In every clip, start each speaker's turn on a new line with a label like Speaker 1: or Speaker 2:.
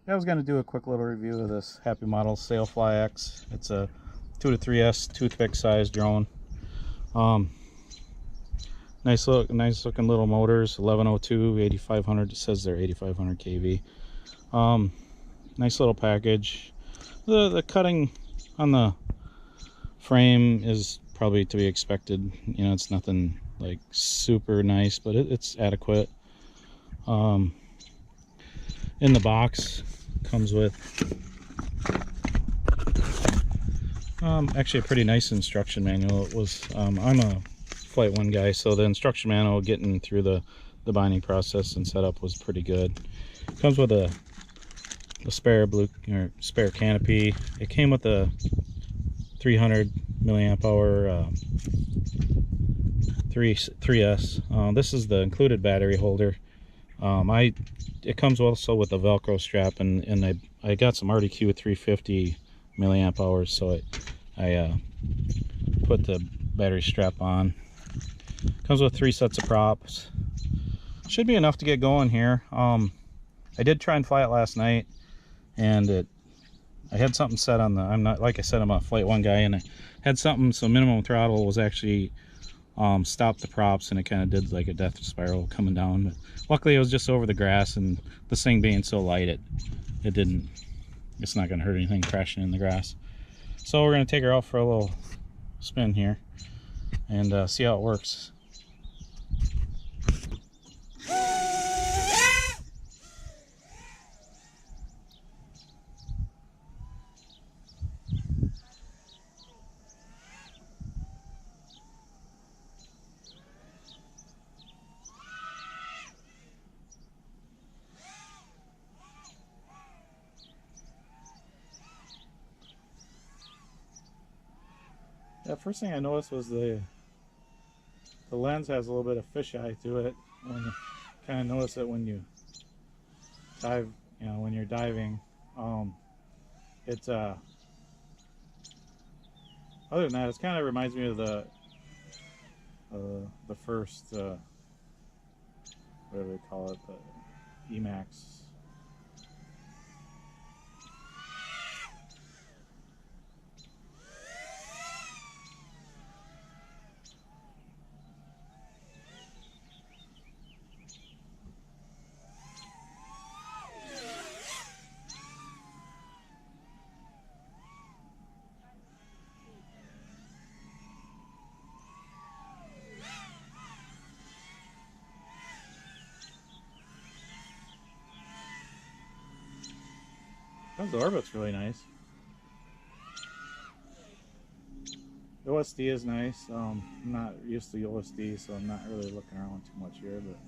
Speaker 1: I was going to do a quick little review of this Happymodel Sailfly X. It's a 2 to 3S toothpick size drone. Nice looking little motors. 1102, 8500. It says they're 8500 kV. Nice little package. The cutting on the frame is probably to be expected. You know, it's nothing like super nice, but it's adequate. In the box comes with actually a pretty nice instruction manual. It was I'm a Flight 1 guy, so the instruction manual getting through the binding process and setup was pretty good. Comes with a spare canopy. It came with a 300 milliamp hour 3S. This is the included battery holder. It comes also with a Velcro strap, and I got some RDQ 350 milliamp hours, so I put the battery strap on. Comes with 3 sets of props. Should be enough to get going here. I did try and fly it last night, and I had something set on the, I'm not, like I said, I'm a Flight 1 guy, and I had something so minimum throttle was actually stopped the props, and it kind of did like a death spiral coming down. But luckily it was just over the grass, and this thing being so light, it's not going to hurt anything crashing in the grass. So we're going to take her out for a little spin here and see how it works. Yeah, first thing I noticed was the lens has a little bit of fisheye to it. When you kind of notice it when you dive, you know, when you're diving. It's other than that, it kind of reminds me of the first whatever they call it, the Emax. The orbit's really nice. The OSD is nice. I'm not used to the OSD, so I'm not really looking around too much here, but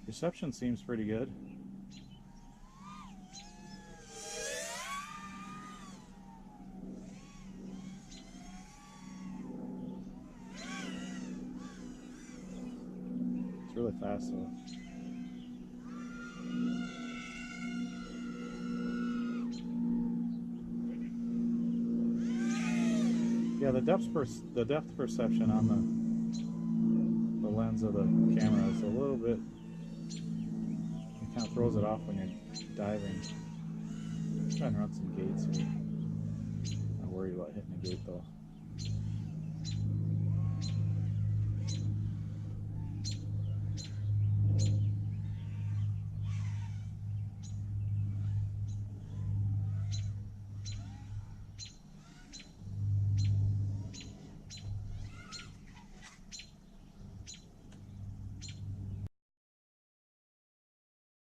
Speaker 1: reception seems pretty good. It's really fast though. Yeah, the depth perception on the lens of the camera is a little bit, it kind of throws it off when you're diving. I'm trying to run some gates here. Not worried about hitting a gate though.